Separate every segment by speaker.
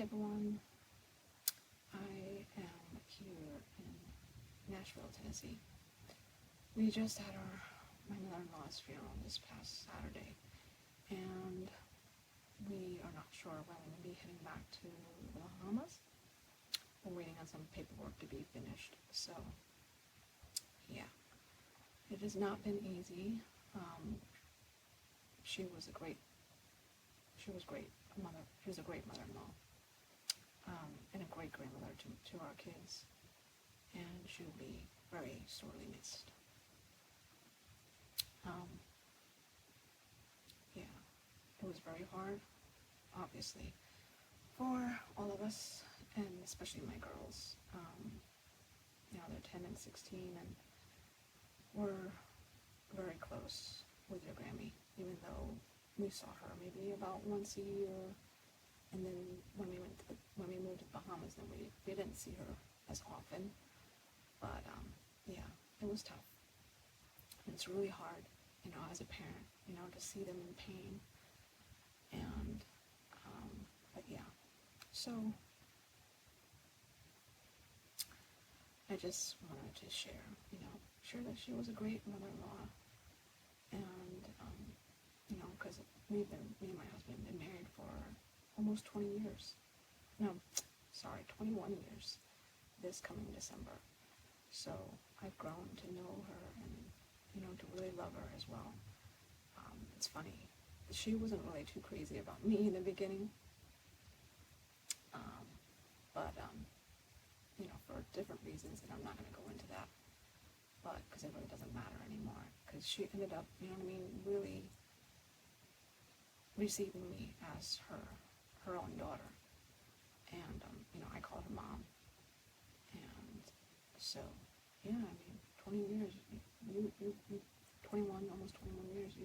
Speaker 1: everyone, I am here in Nashville, Tennessee. We just had my mother-in-law's funeral this past Saturday, and we are not sure when we'll be heading back to the Bahamas. We're waiting on some paperwork to be finished, so yeah, it has not been easy. She was great mother. She was a great mother-in-law, and a great grandmother to our kids, and she will be very sorely missed. Yeah, it was very hard, obviously, for all of us, and especially my girls. They're 10 and 16, and we're very close with your Grammy, even though we saw her maybe about once a year, and then when we moved to the Bahamas, then we didn't see her as often. But yeah, it was tough, and it's really hard, as a parent, to see them in pain. And but yeah, so I just wanted to share that she was a great mother-in-law, and because me and my husband been married for almost 20 years. No, sorry, 21 years this coming December. So I've grown to know her and to really love her as well. It's funny, she wasn't really too crazy about me in the beginning, but for different reasons, and I'm not going to go into that, but because it really doesn't matter anymore, because she ended up, really receiving me as her own daughter, and I call her mom. And so yeah, 20 years, you 21, almost 21 years,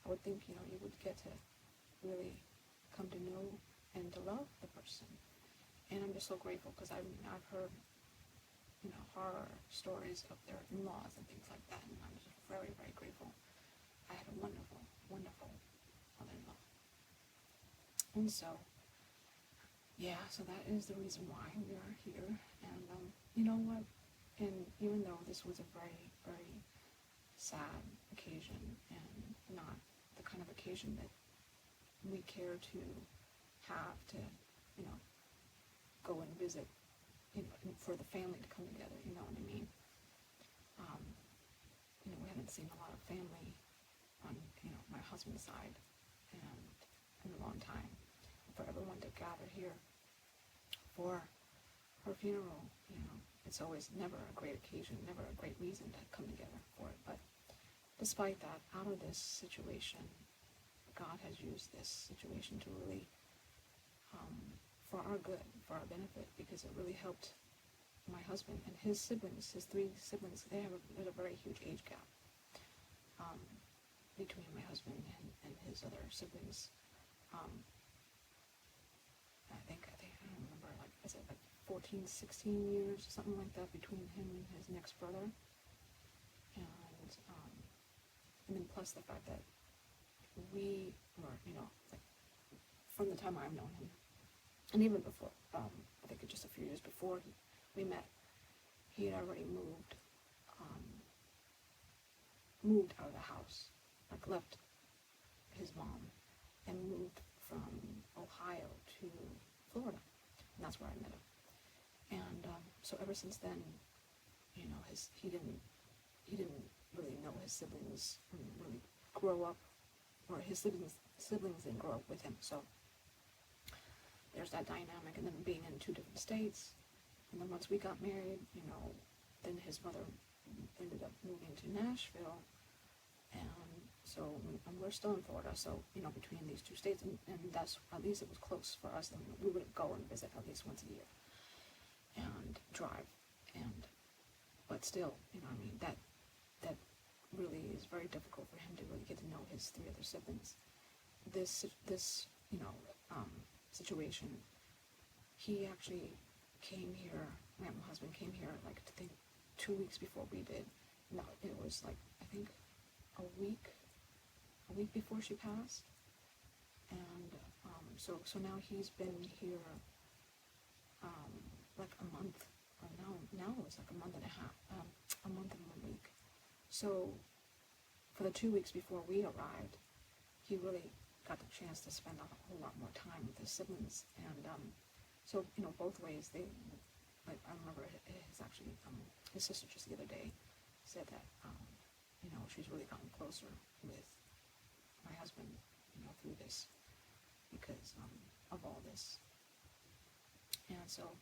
Speaker 1: I would think, you would get to really come to know and to love the person. And I'm just so grateful, because I've heard, horror stories of their in-laws and things like that, and I'm just very, very grateful. I had a wonderful, wonderful mother-in-law. And so, yeah, so that is the reason why we are here. And you know what? And even though this was a very, very sad occasion, and not the kind of occasion that we care to have to, go and visit, for the family to come together, you know what I mean? We haven't seen a lot of family on, my husband's side, and in a long time. For everyone to gather here for her funeral, it's always never a great occasion, never a great reason to come together for it. But despite that, out of this situation, God has used this situation to really, for our good, for our benefit, because it really helped my husband and his siblings, his 3 siblings. There's a very huge age gap between my husband and his other siblings. I don't remember, is it 14, 16 years, something like that, between him and his next brother. And then plus the fact that we were, from the time I've known him, and even before, I think just a few years before we met, he had already moved out of the house, left his mom and moved from Ohio to Florida, and that's where I met him. And so ever since then, he didn't really know his siblings, really grow up, or his siblings didn't grow up with him. So there's that dynamic, and then being in 2 different states, and then once we got married, then his mother ended up moving to Nashville, and so we're still in Florida. So between these 2 states, and that's, at least it was close for us. Then we would go and visit at least once a year and drive, but still, that really is very difficult for him to really get to know his 3 other siblings. This situation, he actually came here, my husband came here, I think 2 weeks before we did. No, it was I think a week before she passed. And so now he's been here a month, or now it was like a month and a half, a month and 1 week. So for the 2 weeks before we arrived, he really got the chance to spend a whole lot more time with his siblings. And so, you know, both ways, they, like, I remember his sister just the other day said that, you know, she's really gotten closer with my husband, you know, through this, because of all this. And so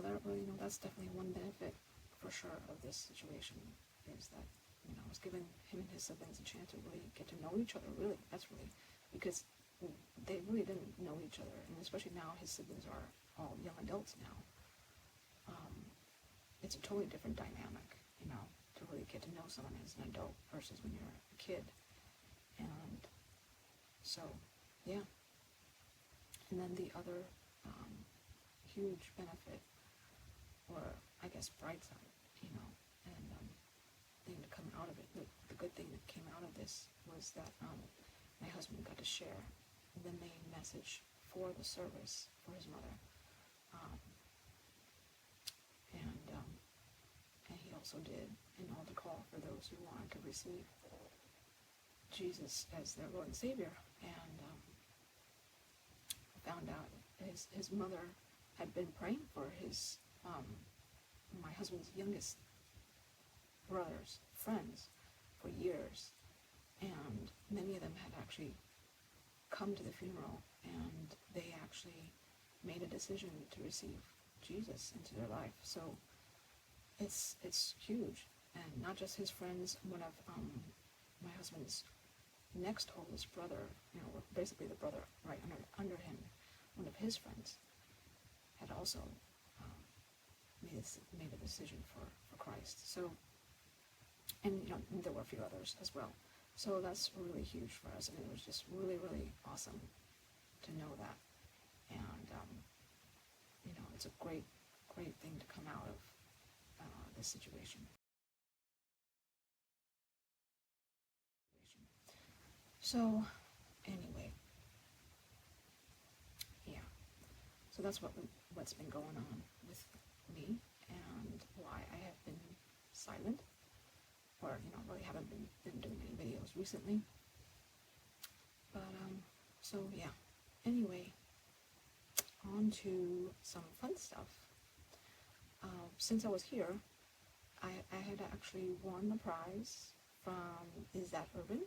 Speaker 1: that really, you know, that's definitely one benefit for sure of this situation, is that, you know, it's given him and his siblings a chance to really get to know each other, really. That's really, because they really didn't know each other, and especially now his siblings are all young adults now. It's a totally different dynamic, you know, to really get to know someone as an adult versus when you're a kid. And so, yeah. And then the other huge benefit, or I guess bright side, you know, and thing to come out of it, the good thing that came out of this was that my husband got to share the main message for the service for his mother. And he also did an altar call for those who wanted to receive Jesus as their Lord and Savior. And found out his mother had been praying for his my husband's youngest brother's friends for years, and many of them had actually come to the funeral, and they actually made a decision to receive Jesus into their life. So it's huge. And not just his friends, one of my husband's next oldest brother, you know, basically the brother right under him, one of his friends had also made a decision for Christ. So, and you know, there were a few others as well. So that's really huge for us, and it was just really, really awesome to know that. And you know, it's a great thing to come out of this situation. So anyway, yeah. So that's what's been going on with me, and why I have been silent, or you know, really haven't been doing any videos recently. But so yeah. Anyway, on to some fun stuff. Since I was here, I had actually won the prize from Is That Urban?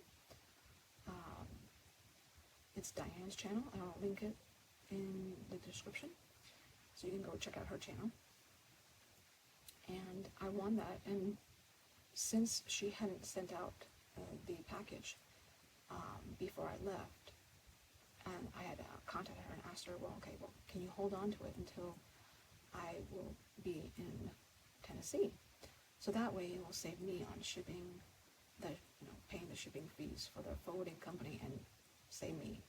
Speaker 1: It's Diane's channel, and I'll link it in the description, so you can go check out her channel. And I won that, and since she hadn't sent out the package before I left, and I had contacted her and asked her, well, okay, well, can you hold on to it until I will be in Tennessee? So that way it will save me on shipping, paying the shipping fees for the forwarding company, and save me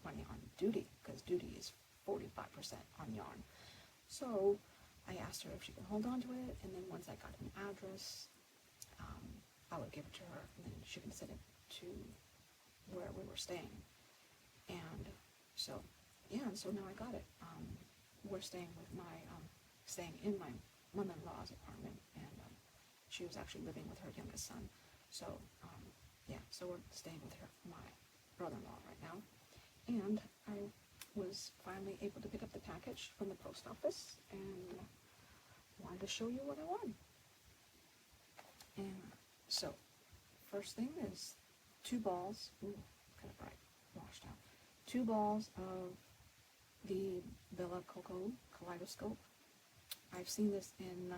Speaker 1: money on duty, because duty is 45% on yarn. So I asked her if she could hold on to it, and then once I got an address, I would give it to her, and then she can send it to where we were staying. And so, yeah, and so now I got it. We're staying in my mother-in-law's apartment, and she was actually living with her youngest son. So, yeah, so we're staying with my brother-in-law right now. And I was finally able to pick up the package from the post office, and wanted to show you what I won. And so, first thing is 2 balls, kind of bright, washed out, 2 balls of the Bella Coco Kaleidoscope. I've seen this in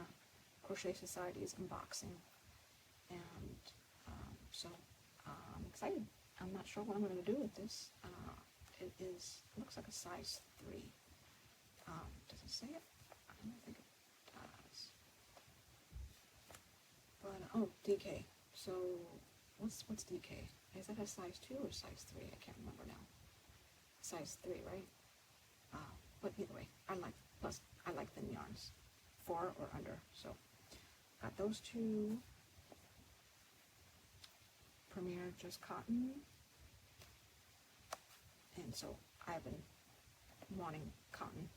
Speaker 1: Crochet Society's unboxing, and so I'm excited. I'm not sure what I'm going to do with this. It looks like a size 3. Does it say it? I don't think it does. But, oh, DK. So, what's DK? Is that a size 2 or size 3? I can't remember now. Size 3, right? But either way, I like thin yarns, 4 or under. So, got those 2. Premier Just Cotton. And so I've been wanting cotton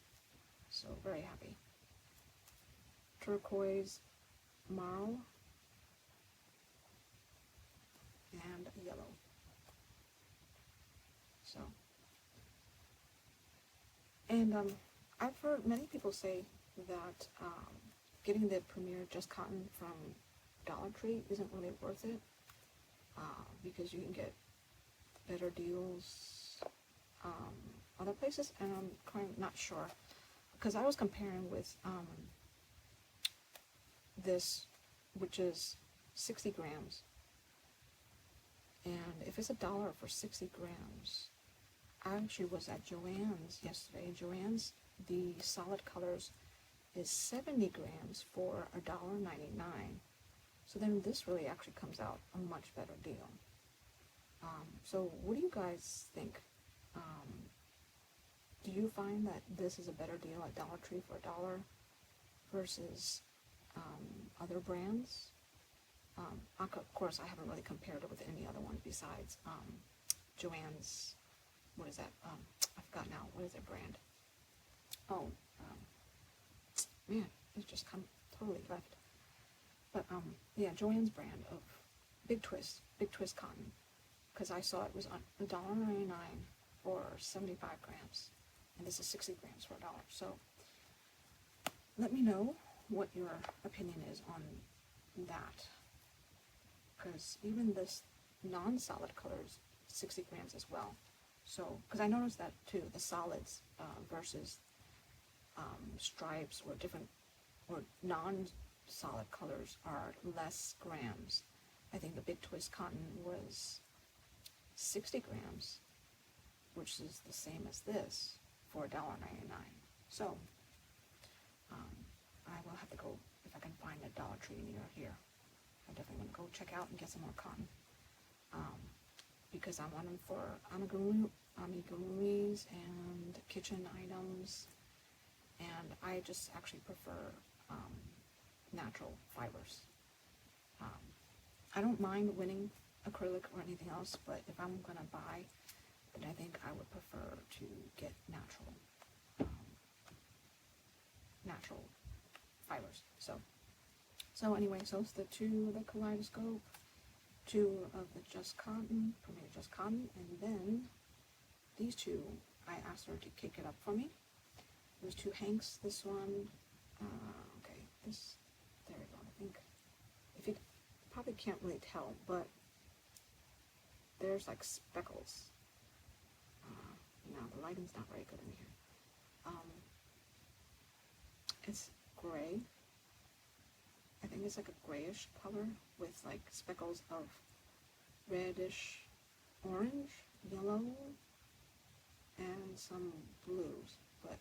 Speaker 1: So very happy. Turquoise, marl, and yellow. So, and I've heard many people say that getting the Premier Just Cotton from Dollar Tree isn't really worth it because you can get better deals other places, and I'm kind of not sure because I was comparing with this, which is 60 grams, and if it's $1 for 60 grams, I actually was at Joann's yesterday. Joann's, the solid colors is 70 grams for $1.99. So then this really actually comes out a much better deal. So what do you guys think? Do you find that this is a better deal at Dollar Tree for $1 versus other brands? Of course, I haven't really compared it with any other ones besides Joann's. What is that? I forgot now. What is their brand? Oh, man, it's just totally left. But yeah, Joann's brand of Big Twist cotton, because I saw it was on $1.99 for 75 grams, and this is 60 grams for $1. So let me know what your opinion is on that, because even this non-solid colors 60 grams as well. So because I noticed that too, the solids versus stripes or different or non-solid colors are less grams. I think the Big Twist cotton was 60 grams, which is the same as this for $1.99. So I will have to go, if I can find a Dollar Tree near here, I definitely want to go check out and get some more cotton, because I want them for amigurumis and kitchen items, and I just actually prefer natural fibers. I don't mind winning acrylic or anything else, but if I'm gonna buy, then I think I would prefer to get natural fibers. So anyway, so it's the Kaleidoscope, 2 of the Just Cotton, Premier Just Cotton, and then these 2, I asked her to kick it up for me. There's 2 hanks. This one, okay, this, there we go. I think if you probably can't really tell, but there's like speckles. Now the lighting's not very good in here. It's gray. I think it's like a grayish color with like speckles of reddish orange, yellow, and some blues. But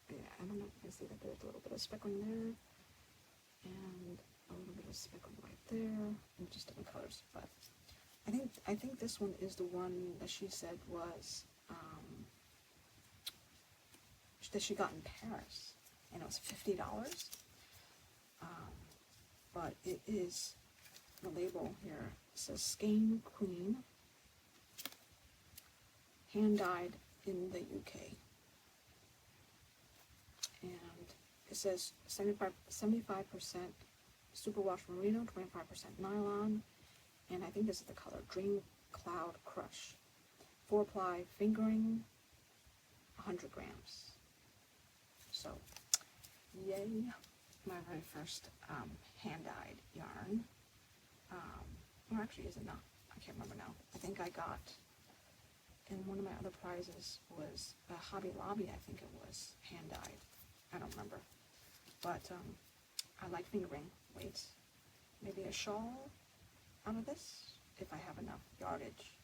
Speaker 1: yeah, I don't know if you can see that there's a little bit of speckling there and a little bit of speckling right there, and just different colors. But I think this one is the one that she said was that she got in Paris, and it was $50. But it is, the label here says Skein Queen, hand dyed in the UK, and it says 75% superwash merino, 25% nylon, and I think this is the color Dream Cloud Crush. 4-ply fingering, 100 grams. So, yay, my very first hand-dyed yarn. Or actually, is it not? I can't remember now. I think I got, and one of my other prizes was a Hobby Lobby, I think it was, hand-dyed. I don't remember. But I like fingering weights. Maybe a shawl out of this, if I have enough yardage.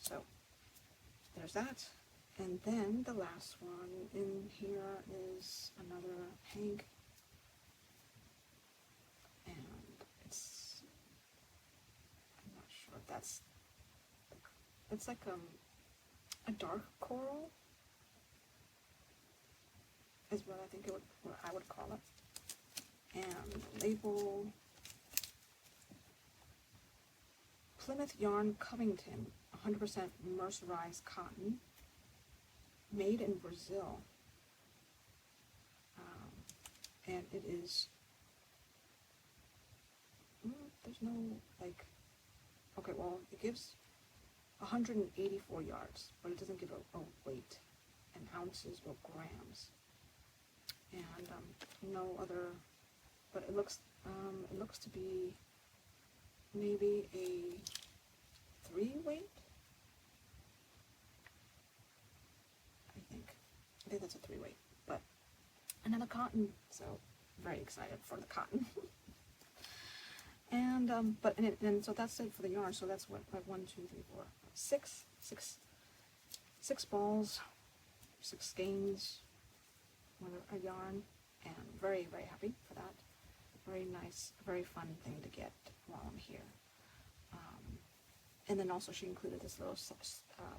Speaker 1: So, there's that. And then the last one in here is another hank. And it's, I'm not sure if that's, it's like a dark coral is what I think it would, what I would call it. And the label, Plymouth Yarn Covington, 100% mercerized cotton. made in Brazil. And it is, there's no, like, okay, well, it gives 184 yards, but it doesn't give a weight in ounces or grams. And no other, but it looks to be maybe a 3 weight. I think that's a 3 weight, but another cotton, so very excited for the cotton. And and so that's it for the yarn. So that's what, like 1, 2, 3, 4, 6 balls, 6 skeins with a yarn, and very, very happy for that. Very nice, very fun thing to get while I'm here. And then also she included this little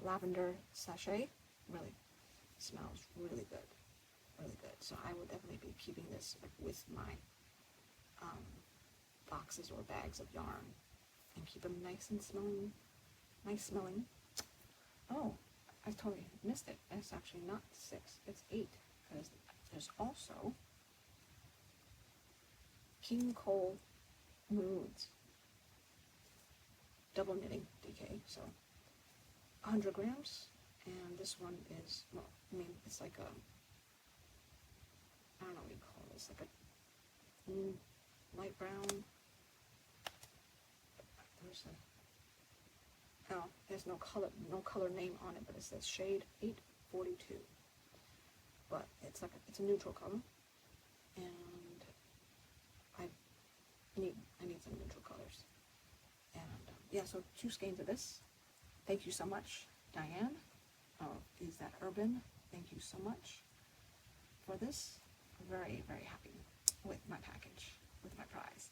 Speaker 1: lavender sachet. Really smells really good, really good. So I will definitely be keeping this with my boxes or bags of yarn and keep them nice and nice smelling. Oh, I totally missed it. It's actually not 6, it's 8, because there's also King Cole Maroons double knitting DK. So 100 grams, and this one is, well, I mean, it's like a, I don't know what you call this, like a light brown. There's no color name on it, but it says shade 842. But it's like it's a neutral color, and I need some neutral colors. And yeah, so 2 skeins of this. Thank you so much, Diane. Is that Urban? Thank you so much for this. Very, very happy with my package, with my prize.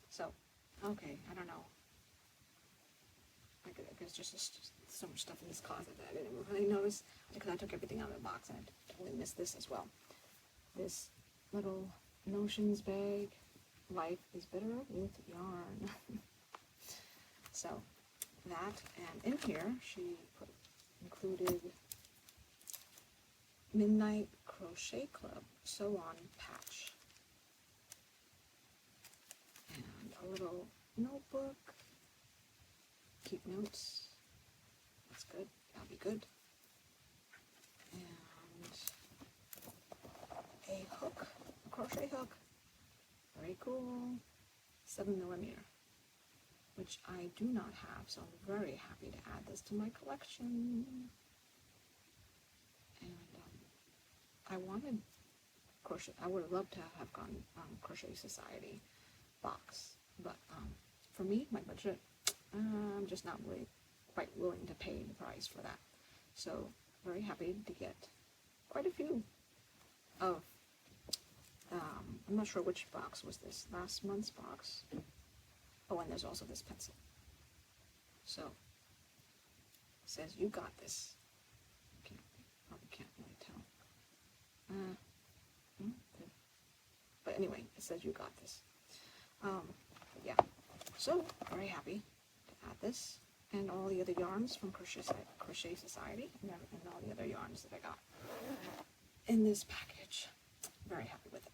Speaker 1: So, okay, I don't know. There's just so much stuff in this closet that I didn't really notice because I took everything out of the box, and I totally missed this as well. This little notions bag. Life is bitter with yarn. So that, and in here she included Midnight Crochet Club sew-on patch and a little notebook. Keep notes. That's good. That'll be good. And a hook, a crochet hook. Very cool. 7mm, which I do not have, so I'm very happy to add this to my collection. And I wanted crochet. I would have loved to have gone Crochet Society box, but for me, my budget, I'm just not really quite willing to pay the price for that. So very happy to get quite a few of, I'm not sure which box was this, last month's box. Oh, and there's also this pencil. So it says, you got this. Probably can't really tell. But anyway, it says you got this. Yeah, so very happy to add this and all the other yarns from Crochet Society and all the other yarns that I got in this package. Very happy with it.